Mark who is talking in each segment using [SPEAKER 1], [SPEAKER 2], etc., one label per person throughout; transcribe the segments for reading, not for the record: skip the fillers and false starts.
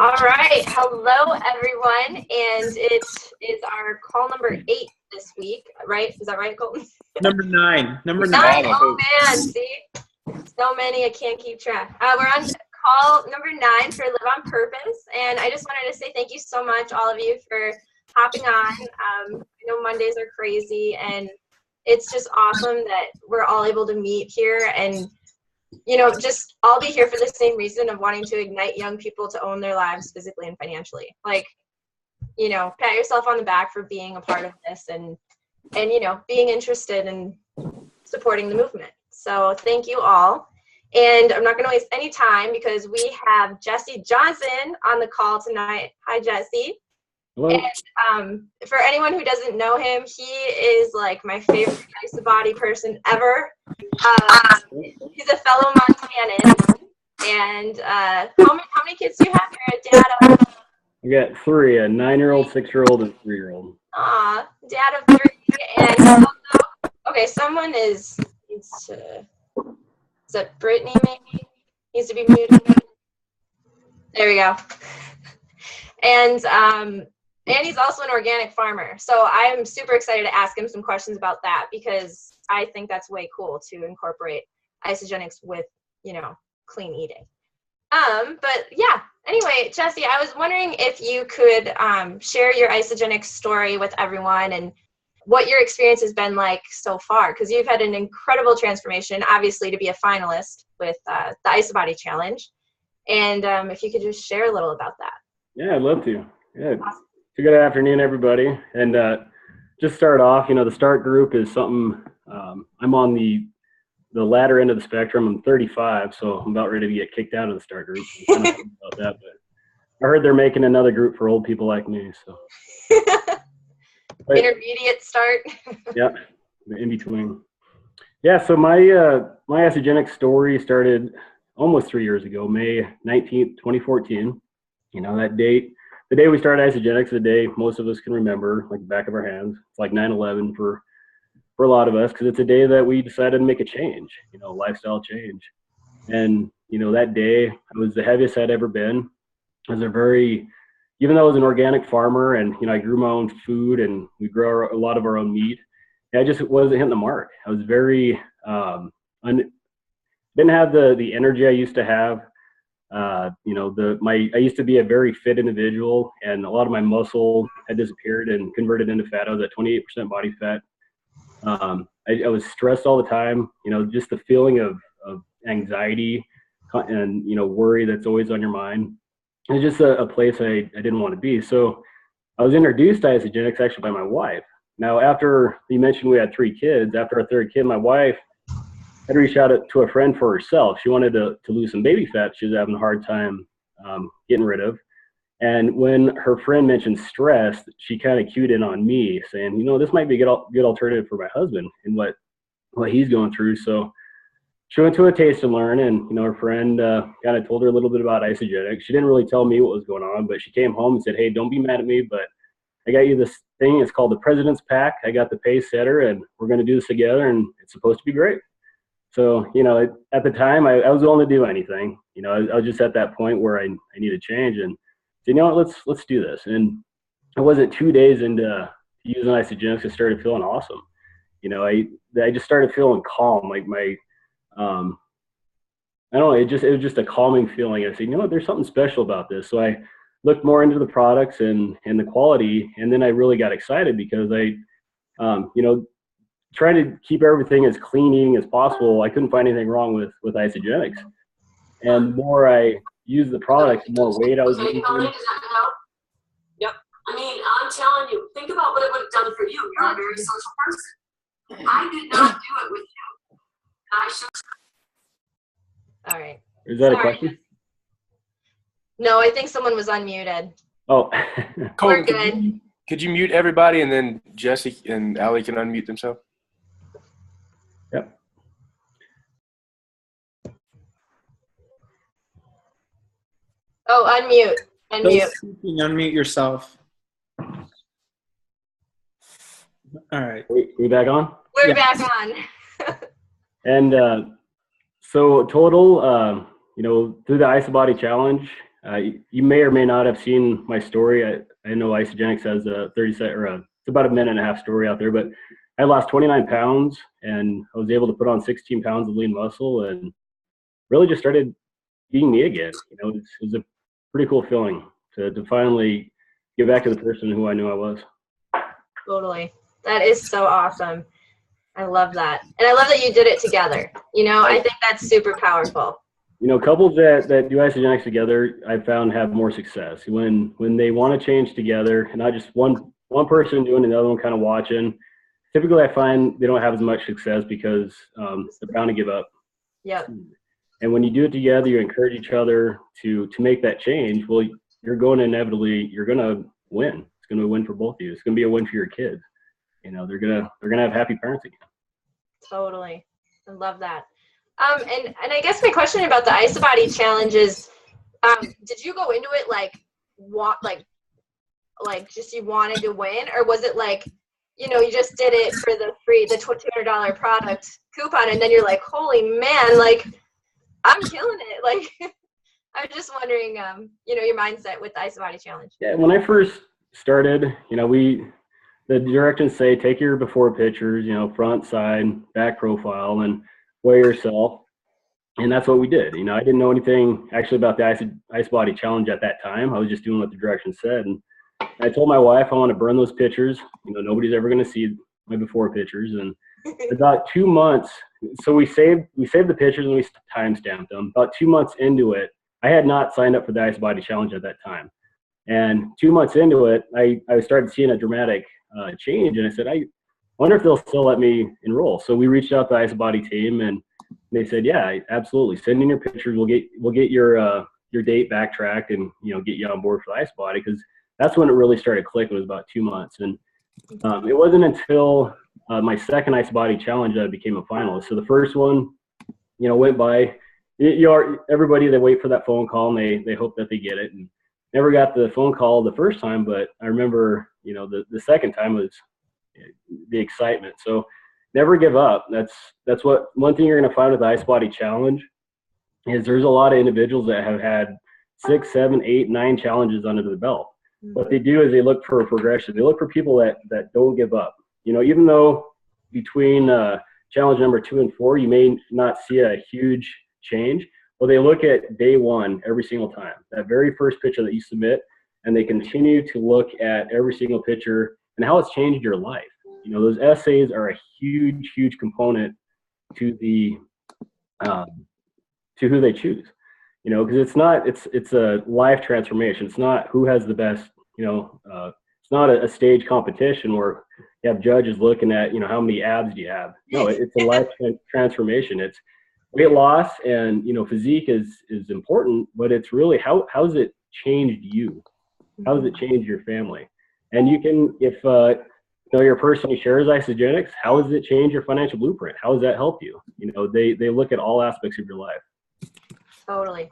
[SPEAKER 1] All right. Hello, everyone. And it is our call number 8 this week, right? Is that right, Colton?
[SPEAKER 2] Number 9. Number
[SPEAKER 1] 9.
[SPEAKER 2] 9.
[SPEAKER 1] Oh, man. See? So many, I can't keep track. We're on call number 9 for Live on Purpose. And I just wanted to say thank you so much, all of you, for hopping on. I know Mondays are crazy, and it's just awesome that we're all able to meet here and just all be here for the same reason of wanting to ignite young people to own their lives physically and financially. Like, pat yourself on the back for being a part of this and being interested in supporting the movement. So thank you all. And I'm not going to waste any time because we have Jesse Johnson on the call tonight. Hi, Jesse.
[SPEAKER 3] Hello.
[SPEAKER 1] And for anyone who doesn't know him, he is like my favorite IsaBody person ever. He's a fellow Montanan. And how many kids do you have? You're a dad of?
[SPEAKER 3] I got 3, a 9-year-old, 6-year-old, and 3-year-old.
[SPEAKER 1] Aw, dad of 3. And also, okay, someone needs to, is that Brittany maybe? Needs to be muted. There we go. And he's also an organic farmer. So I'm super excited to ask him some questions about that because I think that's way cool to incorporate isogenics with, clean eating. But yeah, anyway, Jesse, I was wondering if you could share your isogenic story with everyone and what your experience has been like so far, because you've had an incredible transformation, obviously, to be a finalist with the IsaBody Challenge. And if you could just share a little about that.
[SPEAKER 3] Yeah, I'd love to. Yeah. Awesome. Good afternoon, everybody. And just start off, the START group is something, I'm on the latter end of the spectrum. I'm 35, so I'm about ready to get kicked out of the START group. I'm kind of about that, but I heard they're making another group for old people like me. So
[SPEAKER 1] intermediate START.
[SPEAKER 3] Yeah, the in between. Yeah, so my isogenic story started almost 3 years ago, May 19th, 2014. That date. The day we started isogenics, the day most of us can remember, like the back of our hands. It's like 9/11 for a lot of us, because it's a day that we decided to make a change, lifestyle change. And, that day, it was the heaviest I'd ever been. I was even though I was an organic farmer and, I grew my own food and we grow a lot of our own meat, I just wasn't hitting the mark. I was very, didn't have the energy I used to have. I used to be a very fit individual, and a lot of my muscle had disappeared and converted into fat. I was at 28% body fat. I was stressed all the time, just the feeling of anxiety and, worry that's always on your mind. It's just a place I didn't want to be. So I was introduced to isogenics actually by my wife. Now, after you mentioned we had 3 kids, after our 3rd kid, my wife had reached out to a friend for herself. She wanted to lose some baby fat she was having a hard time getting rid of. And when her friend mentioned stress, she kind of cued in on me saying, this might be a good alternative for my husband and what he's going through. So she went to a taste and learn, and, her friend kind of told her a little bit about isogenics. She didn't really tell me what was going on, but she came home and said, hey, don't be mad at me, but I got you this thing. It's called the President's Pack. I got the pace setter, and we're going to do this together, and it's supposed to be great. So, at the time, I was willing to do anything. I was just at that point where I needed change, and said, let's do this. And it wasn't 2 days into using isogenics, I started feeling awesome. I just started feeling calm. Like I don't know, it was just a calming feeling. I said, there's something special about this. So I looked more into the products and the quality, and then I really got excited because I, trying to keep everything as clean eating as possible, I couldn't find anything wrong with isogenics. And the more I used the product, the more weight I was losing.
[SPEAKER 4] Yep. I'm telling you, think about what it would have done for you. You're a very social person. I did not do it with you. I should.
[SPEAKER 1] All right.
[SPEAKER 3] Is that a question?
[SPEAKER 1] No, I think someone was unmuted.
[SPEAKER 3] Oh.
[SPEAKER 1] We're good.
[SPEAKER 5] Could you mute everybody, and then Jesse and Allie can unmute themselves?
[SPEAKER 3] Yep.
[SPEAKER 1] Oh, unmute.
[SPEAKER 2] Unmute yourself. All right.
[SPEAKER 3] We back on?
[SPEAKER 1] We're back on.
[SPEAKER 3] And so total, through the IsaBody Challenge, You may or may not have seen my story. I know Isagenix has a 30-second or it's about a minute and a half story out there, but I lost 29 pounds and I was able to put on 16 pounds of lean muscle and really just started being me again. It was a pretty cool feeling to finally get back to the person who I knew I was.
[SPEAKER 1] Totally. That is so awesome. I love that. And I love that you did it together. I think that's super powerful.
[SPEAKER 3] Couples that do Isagenix together, I found have more success when they want to change together, and not just one person doing it and the other one kind of watching. Typically, I find they don't have as much success because they're bound to give up.
[SPEAKER 1] Yep.
[SPEAKER 3] And when you do it together, you encourage each other to make that change. Well, you're going to win. It's going to win for both of you. It's going to be a win for your kids. They're gonna have happy parents again.
[SPEAKER 1] Totally. I love that. And I guess my question about the IsaBody challenge is, did you go into it just you wanted to win, or was it you just did it for the $200 product coupon, and then you're like, holy man, I'm killing it. I'm just wondering, your mindset with the IsaBody challenge.
[SPEAKER 3] Yeah, when I first started, the directions say take your before pictures, front, side, back profile, and weigh yourself. And that's what we did. I didn't know anything actually about the IsaBody challenge at that time. I was just doing what the directions said. And I told my wife I want to burn those pictures. Nobody's ever going to see my before pictures. And about 2 months, so we saved the pictures and we time-stamped them. About 2 months into it, I had not signed up for the IsaBody challenge at that time. And 2 months into it, I started seeing a dramatic change, and I said, I wonder if they'll still let me enroll. So we reached out to the IsaBody team, and they said, yeah, absolutely. Send in your pictures. We'll get your date backtracked and get you on board for the IsaBody, because that's when it really started clicking. It was about 2 months, and it wasn't until my second IsaBody challenge that I became a finalist. So the first one, went by. Everybody, they wait for that phone call and they hope that they get it, and never got the phone call the first time, but I remember, the second time was the excitement. So never give up. That's what one thing you're going to find with the IsaBody challenge is there's a lot of individuals that have had 6, 7, 8, 9 challenges under the belt. What they do is they look for progression. They look for people that don't give up. Even though between challenge number 2 and 4, you may not see a huge change. Well, they look at day 1 every single time, that very first picture that you submit, and they continue to look at every single picture and how it's changed your life. Those essays are a huge, huge component to the to who they choose. Because it's a life transformation. It's not who has the best. It's not a stage competition where you have judges looking at how many abs do you have. No, it's a life transformation. It's weight loss and physique is important, but it's really how's it changed you? How has it changed your family? And you can, if you're a person who shares Isagenix, how does it change your financial blueprint? How does that help you? They look at all aspects of your life.
[SPEAKER 1] Totally.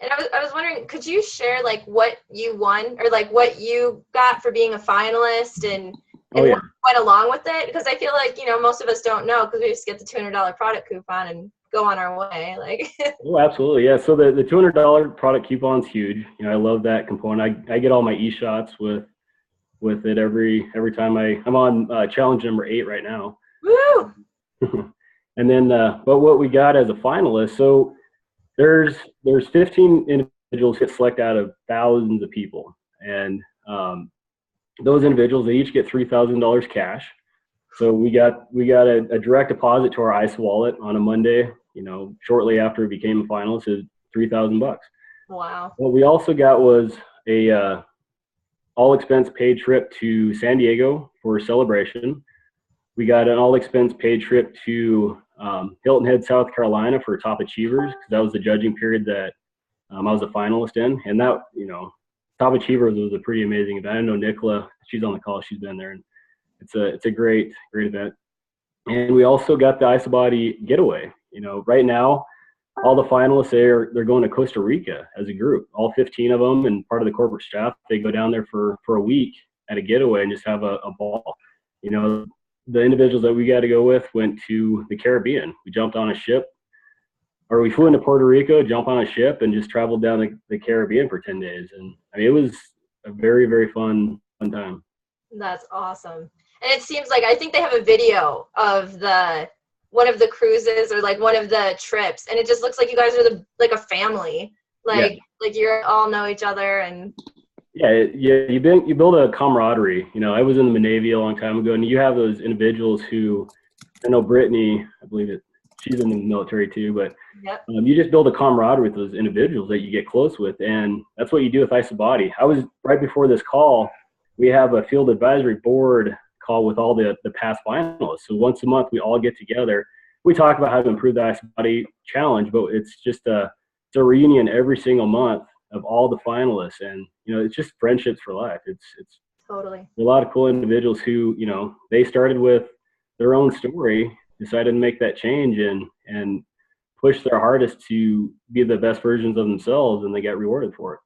[SPEAKER 1] And I was wondering, could you share what you won or what you got for being a finalist and what went along with it? Because I feel like most of us don't know, because we just get the $200 product coupon and go on our way.
[SPEAKER 3] Oh, absolutely. Yeah. So the $200 product coupon's huge. I love that component. I get all my e-shots with it every time I'm on challenge number 8 right now.
[SPEAKER 1] Woo!
[SPEAKER 3] And then, but what we got as a finalist, so there's 15 individuals get selected out of thousands of people, and those individuals, they each get $3,000 cash. So we got a direct deposit to our ISA wallet on a Monday. Shortly after we became a finalist, is $3,000.
[SPEAKER 1] Wow.
[SPEAKER 3] What we also got was a all expense paid trip to San Diego for a celebration. We got an all expense paid trip to Hilton Head, South Carolina for Top Achievers, because that was the judging period that I was a finalist in. And that, Top Achievers was a pretty amazing event. I know Nicola, she's on the call, she's been there, and it's a great event. And we also got the IsaBody getaway. Right now, all the finalists they're going to Costa Rica as a group, all 15 of them and part of the corporate staff. They go down there for a week at a getaway and just have a ball. The individuals that we got to go with went to the Caribbean. We jumped on a ship. or we flew into Puerto Rico, jump on a ship, and just traveled down the Caribbean for 10 days. And I mean, it was a very, very fun time.
[SPEAKER 1] That's awesome. And it seems like, I think they have a video of one of the cruises or like one of the trips, and it just looks like you guys are like a family. Like you all know each other. And
[SPEAKER 3] you build a camaraderie. You know, I was in the Navy a long time ago, and you have those individuals who, I know Brittany, I believe she's in the military too, but you just build a camaraderie with those individuals that you get close with, and that's what you do with IsaBody. I was, right before this call, we have a field advisory board call with all the past finalists. So once a month, we all get together. We talk about how to improve the IsaBody challenge, but it's just a reunion every single month of all the finalists, and you know, it's just friendships for life. It's
[SPEAKER 1] totally
[SPEAKER 3] a lot of cool individuals who, you know, they started with their own story, decided to make that change and push their hardest to be the best versions of themselves, and they get rewarded for it.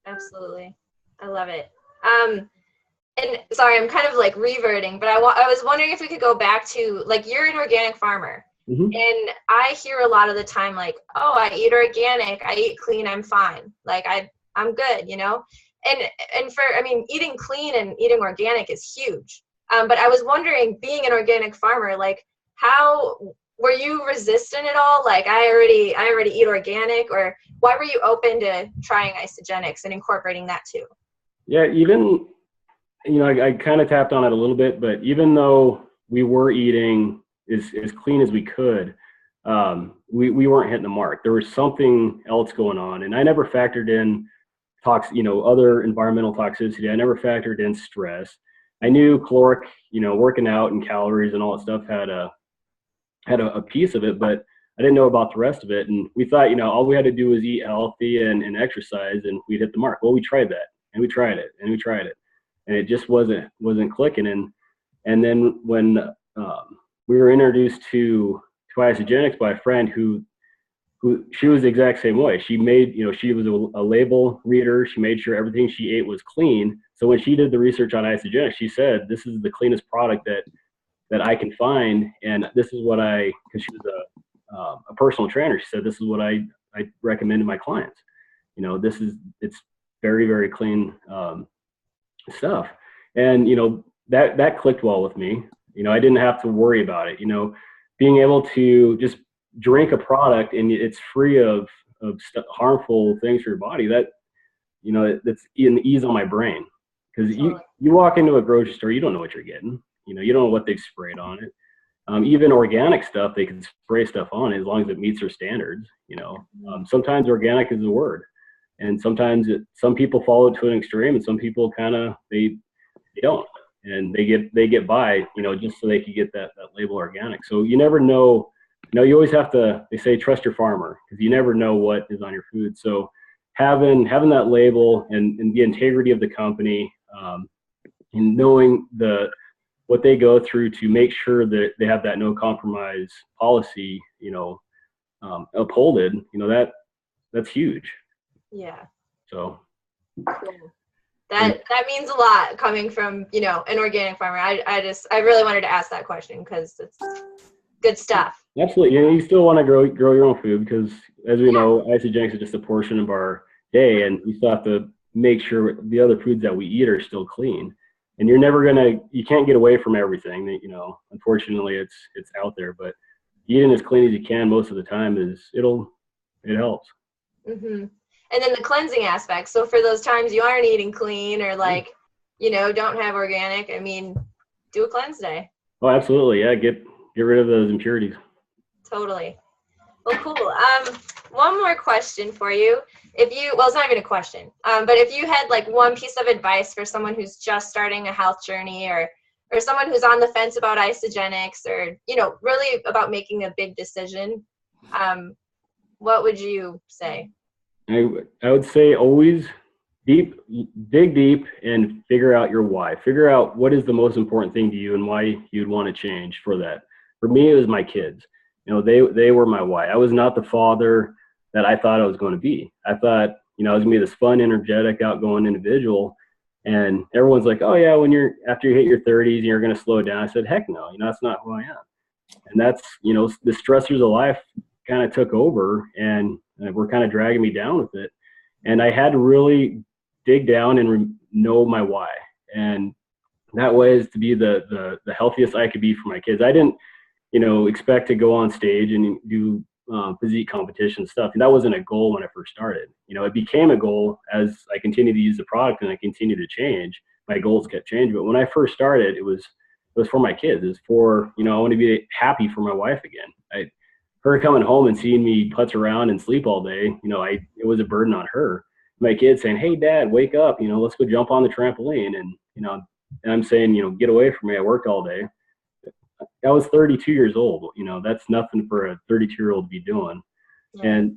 [SPEAKER 1] Absolutely. I love it. And sorry, I'm kind of like reverting, but I was wondering if we could go back to, like, you're an organic farmer.
[SPEAKER 3] Mm-hmm.
[SPEAKER 1] And I hear a lot of the time, like, oh, I eat organic, I eat clean, I'm fine. Like, I'm good, you know? And for, I mean, eating clean and eating organic is huge. But I was wondering, being an organic farmer, like, how were you resistant at all? Like, I already eat organic, or why were you open to trying Isagenix and incorporating that too?
[SPEAKER 3] Yeah, even, you know, I kind of tapped on it a little bit, but even though we were eating as clean as we could, we weren't hitting the mark. There was something else going on, and I never factored in other environmental toxicity. I never factored in stress. I knew caloric, you know, working out and calories and all that stuff had a piece of it, but I didn't know about the rest of it. And we thought, you know, all we had to do was eat healthy and exercise, and we'd hit the mark. Well, we tried that, and we tried it, and we tried it, and it just wasn't clicking. And then when we were introduced to Isagenix by a friend who she was the exact same way. She made, you know, she was a label reader. She made sure everything she ate was clean. So when she did the research on Isagenix, she said, this is the cleanest product that I can find. And this is what because she was a personal trainer, she said, this is what I recommend to my clients. You know, it's very, very clean stuff. And, you know, that clicked well with me. You know, I didn't have to worry about it. You know, being able to just drink a product and it's free of harmful things for your body, that, you know, that's an ease on my brain. Because you walk into a grocery store, you don't know what you're getting. You know, you don't know what they've sprayed on it. Even organic stuff, they can spray stuff on it as long as it meets their standards. You know, sometimes organic is the word, and sometimes some people follow it to an extreme, and some people kind of they don't, and they get by, you know, just so they can get that label organic. So you never know. You know, you always have to. They say trust your farmer, because you never know what is on your food. So having that label and the integrity of the company, and knowing what they go through to make sure that they have that no compromise policy, you know, upholded, you know, that's huge.
[SPEAKER 1] Yeah.
[SPEAKER 3] So
[SPEAKER 1] cool. That means a lot coming from, you know, an organic farmer. I really wanted to ask that question because it's good stuff.
[SPEAKER 3] Absolutely. You know, you still want to grow your own food, because as we know, Isagenix is just a portion of our day, and we still have to make sure the other foods that we eat are still clean. And you can't get away from everything that, you know, unfortunately it's out there, but eating as clean as you can most of the time it helps.
[SPEAKER 1] Mm-hmm. And then the cleansing aspect. So for those times you aren't eating clean, or like, you know, don't have organic, I mean, do a cleanse day.
[SPEAKER 3] Oh, absolutely. Yeah. Get rid of those impurities.
[SPEAKER 1] Totally. Well, cool. One more question for you. It's not even a question, but if you had like one piece of advice for someone who's just starting a health journey, or someone who's on the fence about Isagenix, or, you know, really about making a big decision, what would you say?
[SPEAKER 3] I would say always dig deep and figure out your why. Figure out what is the most important thing to you and why you'd want to change for that. For me, it was my kids. You know, they were my why. I was not the father that I thought I was going to be. I thought, you know, I was going to be this fun, energetic, outgoing individual. And everyone's like, oh yeah, after you hit your 30s, you're going to slow down. I said, heck no, you know, that's not who I am. And that's, you know, the stressors of life kind of took over and were kind of dragging me down with it. And I had to really dig down and know my why. And that was to be the healthiest I could be for my kids. I didn't, expect to go on stage and do physique competition stuff. And that wasn't a goal when I first started. It became a goal as I continued to use the product and I continued to change. My goals kept changing. But when I first started, it was for my kids. It was for, I want to be happy for my wife again. Her coming home and seeing me putz around and sleep all day, it was a burden on her. My kids saying, "Hey, Dad, wake up, let's go jump on the trampoline." And I'm saying, get away from me. I worked all day. I was 32 years old. That's nothing for a 32-year-old to be doing. Yeah. And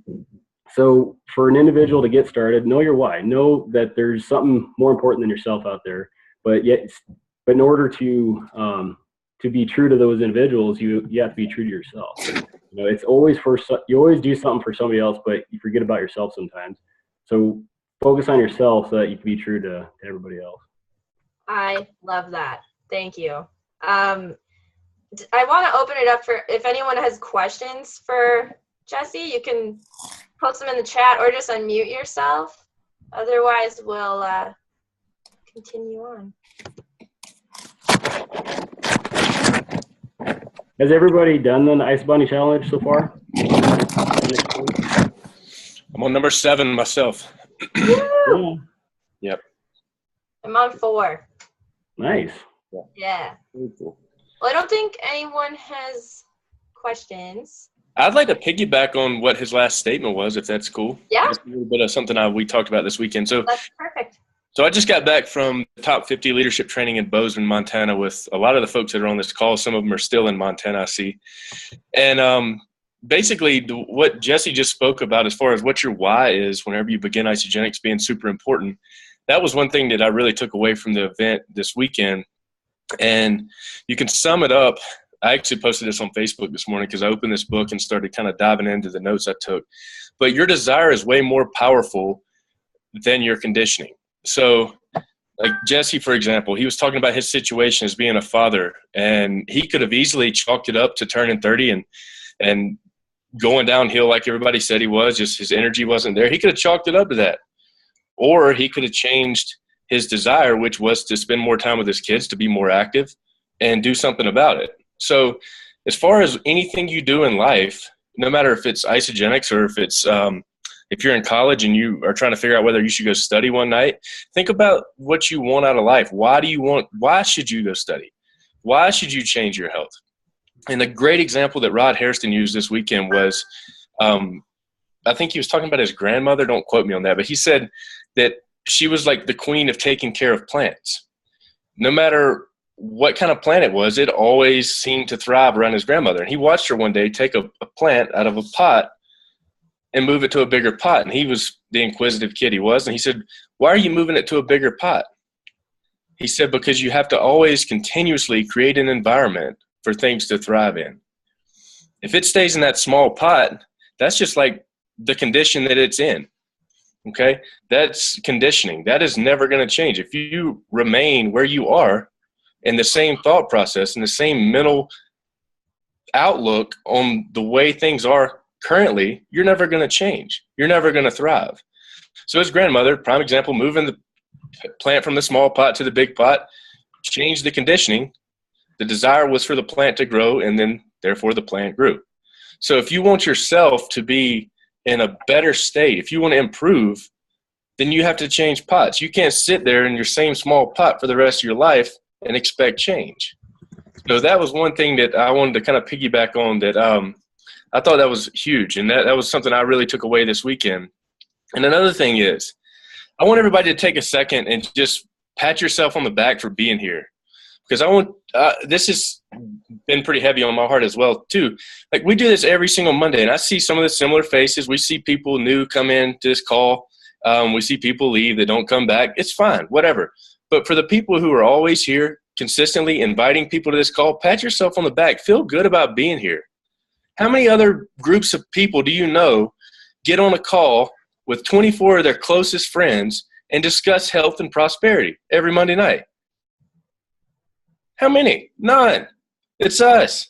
[SPEAKER 3] so for an individual to get started, know your why. Know that there's something more important than yourself out there. But in order to be true to those individuals, you have to be true to yourself. It's always you always do something for somebody else, but you forget about yourself sometimes. So focus on yourself so that you can be true to everybody else.
[SPEAKER 1] I love that. Thank you. I want to open it up for if anyone has questions for Jesse, you can post them in the chat or just unmute yourself. Otherwise, we'll continue on.
[SPEAKER 3] Has everybody done the Ice Bunny Challenge so far?
[SPEAKER 5] I'm on number 7 myself.
[SPEAKER 3] Yeah.
[SPEAKER 5] Yep.
[SPEAKER 1] I'm on 4.
[SPEAKER 3] Nice.
[SPEAKER 1] Yeah.
[SPEAKER 5] Very cool.
[SPEAKER 1] Well, I don't think anyone has questions.
[SPEAKER 5] I'd like to piggyback on what his last statement was, if that's cool.
[SPEAKER 1] Yeah.
[SPEAKER 5] Just a little bit of something we talked about this weekend. So
[SPEAKER 1] that's perfect.
[SPEAKER 5] So I just got back from the Top 50 leadership training in Bozeman, Montana, with a lot of the folks that are on this call. Some of them are still in Montana, I see. And basically what Jesse just spoke about as far as what your why is whenever you begin Isagenix being super important, that was one thing that I really took away from the event this weekend. And you can sum it up. I actually posted this on Facebook this morning because I opened this book and started kind of diving into the notes I took. But your desire is way more powerful than your conditioning. So like Jesse, for example, he was talking about his situation as being a father, and he could have easily chalked it up to turning 30 and going downhill like everybody said he was, just his energy wasn't there. He could have chalked it up to that. Or he could have changed his desire, which was to spend more time with his kids, to be more active and do something about it. So as far as anything you do in life, no matter if it's Isagenix or if it's if you're in college and you are trying to figure out whether you should go study one night, think about what you want out of life. Why should you go study? Why should you change your health? And a great example that Rod Hairston used this weekend was, I think he was talking about his grandmother. Don't quote me on that, but he said that she was like the queen of taking care of plants. No matter what kind of plant it was, it always seemed to thrive around his grandmother. And he watched her one day take a plant out of a pot and move it to a bigger pot. And he was the inquisitive kid he was. And he said, "Why are you moving it to a bigger pot?" He said, "Because you have to always continuously create an environment for things to thrive in. If it stays in that small pot, that's just like the condition that it's in. Okay? That's conditioning. That is never going to change. If you remain where you are in the same thought process, in the same mental outlook on the way things are currently, you're never going to change. You're never going to thrive." So his grandmother, prime example, moving the plant from the small pot to the big pot, changed the conditioning. The desire was for the plant to grow, and then therefore the plant grew. So if you want yourself to be in a better state, if you want to improve, then you have to change pots. You can't sit there in your same small pot for the rest of your life and expect change. So that was one thing that I wanted to kind of piggyback on that I thought that was huge, and that was something I really took away this weekend. And another thing is, I want everybody to take a second and just pat yourself on the back for being here. Because I want this has been pretty heavy on my heart as well, too. Like, we do this every single Monday, and I see some of the similar faces. We see people new come in to this call. We see people leave that don't come back. It's fine, whatever. But for the people who are always here, consistently inviting people to this call, pat yourself on the back. Feel good about being here. How many other groups of people do you know get on a call with 24 of their closest friends and discuss health and prosperity every Monday night? How many? None. It's us.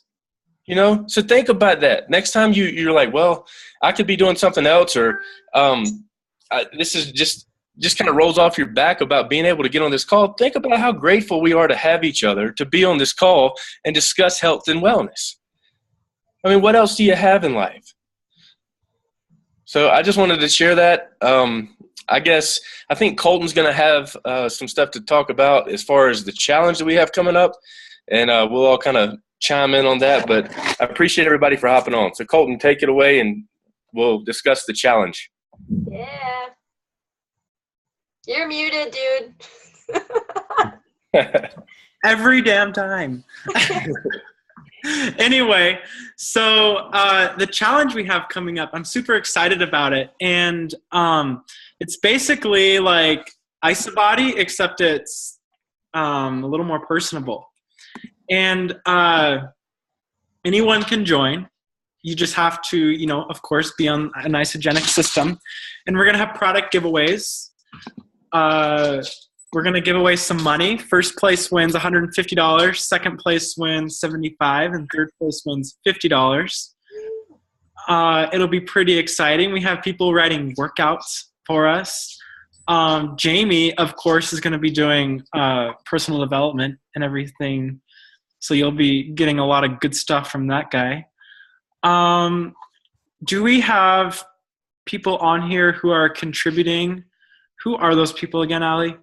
[SPEAKER 5] You know, so think about that. Next time you're like, well, I could be doing something else, or this is just kind of rolls off your back about being able to get on this call. Think about how grateful we are to have each other, to be on this call and discuss health and wellness. I mean, what else do you have in life? So I just wanted to share that. I think Colton's going to have some stuff to talk about as far as the challenge that we have coming up, and we'll all kind of chime in on that. But I appreciate everybody for hopping on. So Colton, take it away, and we'll discuss the challenge.
[SPEAKER 1] Yeah. You're muted, dude.
[SPEAKER 2] Every damn time. Anyway, so the challenge we have coming up, I'm super excited about it. And it's basically like IsaBody, except it's a little more personable. And anyone can join. You just have to, you know, of course, be on an isogenic system. And we're going to have product giveaways. We're going to give away some money. First place wins $150. Second place wins $75. And third place wins $50. It'll be pretty exciting. We have people writing workouts for us. Jamie, of course, is going to be doing personal development and everything. So you'll be getting a lot of good stuff from that guy. Do we have people on here who are contributing? Who are those people again, Allie?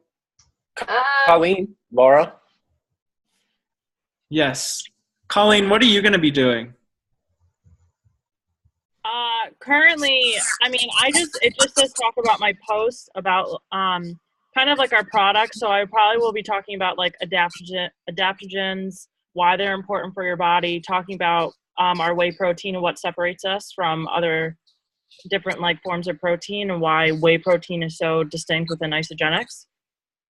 [SPEAKER 5] Colleen, Laura.
[SPEAKER 2] Yes. Colleen, what are you going to be doing?
[SPEAKER 6] Currently, I mean, it just says talk about my posts about kind of like our products. So I probably will be talking about like adaptogens, why they're important for your body, talking about our whey protein and what separates us from other different like forms of protein, and why whey protein is so distinct within isogenics.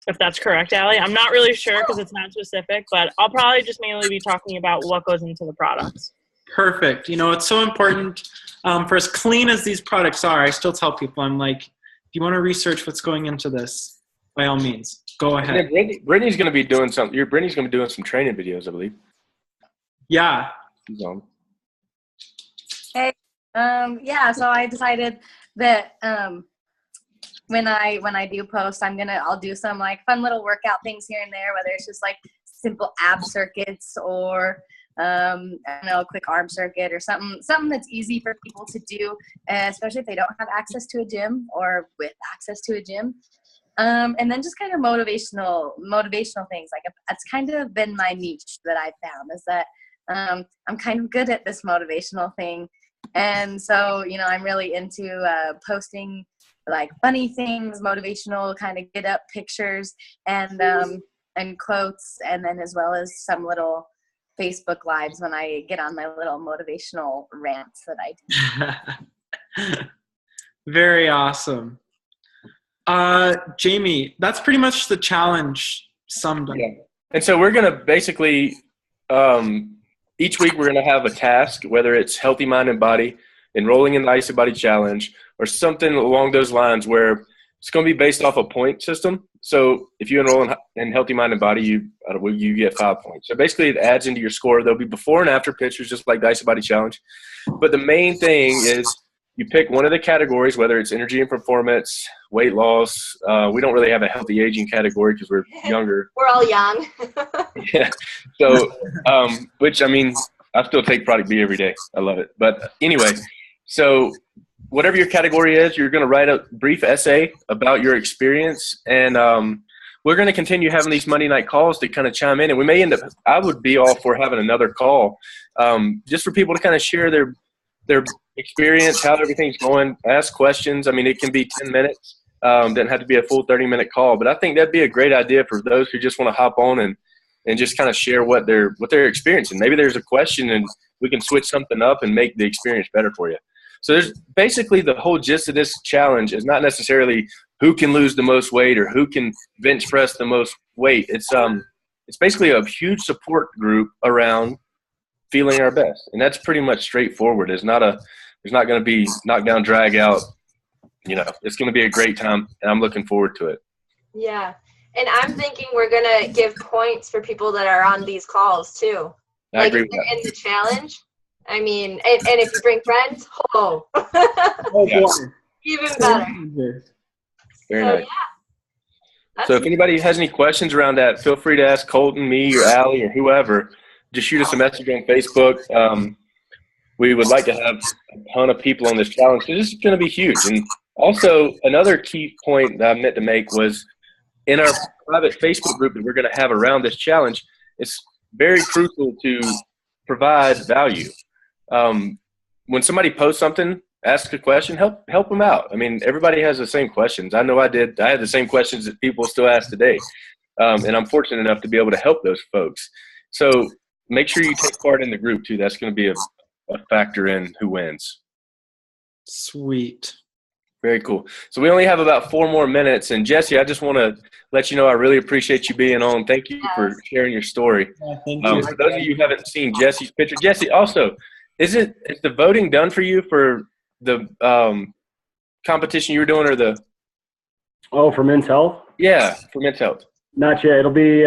[SPEAKER 6] If that's correct, Allie. I'm not really sure because it's not specific, but I'll probably just mainly be talking about what goes into the products.
[SPEAKER 2] Perfect. You know, it's so important for as clean as these products are. I still tell people, I'm like, if you want to research what's going into this, by all means, go ahead.
[SPEAKER 5] Yeah, Brittany's going to be doing something. Brittany's going to be doing some training videos, I believe.
[SPEAKER 2] Yeah.
[SPEAKER 5] She's on.
[SPEAKER 7] Hey, yeah, so I decided that when I do post, I'll do some like fun little workout things here and there, whether it's just like simple ab circuits or I don't know, a quick arm circuit or something that's easy for people to do, especially if they don't have access to a gym or with access to a gym. And then just kind of motivational things. Like that's kind of been my niche that I found, is that I'm kind of good at this motivational thing. And so, you know, I'm really into posting like funny things, motivational kind of get up pictures and quotes, and then as well as some little Facebook lives when I get on my little motivational rants that I do.
[SPEAKER 2] Very awesome. Jamie, that's pretty much the challenge summed up.
[SPEAKER 5] Yeah. And so we're going to basically each week we're going to have a task, whether it's Healthy Mind and Body, enrolling in the IsaBody Challenge, or something along those lines where it's going to be based off a point system. So if you enroll in Healthy Mind and Body, you get 5 points. So basically it adds into your score. There'll be before and after pictures, just like the IsaBody Challenge. But the main thing is you pick one of the categories, whether it's energy and performance, weight loss. We don't really have a healthy aging category because we're younger.
[SPEAKER 1] We're all young.
[SPEAKER 5] Yeah. So, which, I mean, I still take Product B every day. I love it. But anyway, so whatever your category is, you're going to write a brief essay about your experience. And we're going to continue having these Monday night calls to kind of chime in. And we may end up – I would be all for having another call just for people to kind of share their experience, how everything's going, ask questions. I mean, it can be 10 minutes. Doesn't have to be a full 30-minute call. But I think that'd be a great idea for those who just want to hop on and just kind of share what they're experiencing. Maybe there's a question and we can switch something up and make the experience better for you. So there's basically the whole gist of this challenge is not necessarily who can lose the most weight or who can bench press the most weight. It's basically a huge support group around feeling our best. And that's pretty much straightforward. There's not going to be knockdown, drag out. You know, it's going to be a great time, and I'm looking forward to it.
[SPEAKER 1] Yeah. And I'm thinking we're going to give points for people that are on these calls too.
[SPEAKER 5] I agree with
[SPEAKER 1] if they're
[SPEAKER 5] that.
[SPEAKER 1] in the challenge, I mean, and if you bring friends, oh,
[SPEAKER 2] Oh,
[SPEAKER 5] Yeah.
[SPEAKER 2] boy.
[SPEAKER 1] even better.
[SPEAKER 5] Very
[SPEAKER 1] So
[SPEAKER 5] nice.
[SPEAKER 1] yeah.
[SPEAKER 5] So if anybody has any questions around that, feel free to ask Colton, me, or Allie, or whoever. Just shoot us a message on Facebook. We would like to have a ton of people on this challenge because this is going to be huge. And also, another key point that I meant to make was in our private Facebook group that we're going to have around this challenge, it's very crucial to provide value. When somebody posts something, ask a question, help them out. I mean, everybody has the same questions. I know I did. I had the same questions that people still ask today. And I'm fortunate enough to be able to help those folks. So make sure you take part in the group too. That's going to be a factor in who wins.
[SPEAKER 2] Sweet.
[SPEAKER 5] Very cool. So we only have about 4 more minutes. And Jesse, I just want to let you know I really appreciate you being on. Thank you for sharing your story.
[SPEAKER 2] Yeah, thank you.
[SPEAKER 5] For those of you who haven't seen Jesse's picture, Jesse, also, is the voting done for you for the competition you were doing, or the?
[SPEAKER 3] Oh, for Men's Health?
[SPEAKER 5] Yeah, for Men's Health.
[SPEAKER 3] Not yet. It'll be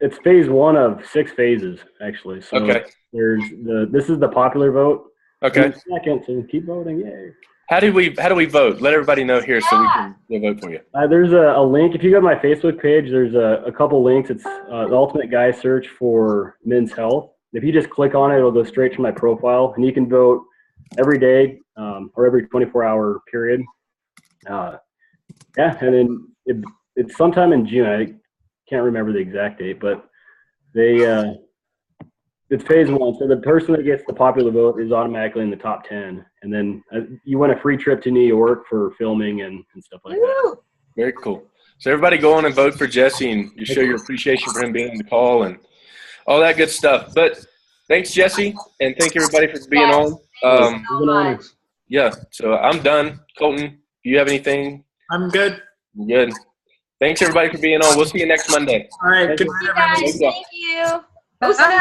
[SPEAKER 3] it's phase 1 of 6 phases actually. So
[SPEAKER 5] Okay.
[SPEAKER 3] this is the popular vote.
[SPEAKER 5] Okay.
[SPEAKER 3] And second, so keep voting. Yay.
[SPEAKER 5] How do we vote? Let everybody know here so we can vote for you.
[SPEAKER 3] There's a link. If you go to my Facebook page, there's a couple links. It's the Ultimate Guy search for Men's Health. If you just click on it, it'll go straight to my profile, and you can vote every day or every 24-hour period. And then it's sometime in June. I can't remember the exact date, but it's phase 1. So the person that gets the popular vote is automatically in the top 10, and then you win a free trip to New York for filming and stuff like that.
[SPEAKER 1] Woo!
[SPEAKER 5] Very cool. So everybody go on and vote for Jesse, and you show your appreciation for him being on the call and all that good stuff. But thanks, Jesse, and thank everybody for being on.
[SPEAKER 1] So much.
[SPEAKER 5] Yeah, so I'm done. Colton, do you have anything?
[SPEAKER 2] I'm good.
[SPEAKER 5] Good. Thanks, everybody, for being on. We'll see you next Monday.
[SPEAKER 2] All right. Good
[SPEAKER 1] You
[SPEAKER 2] night, everyone.
[SPEAKER 1] guys, thank you. Oh, sorry.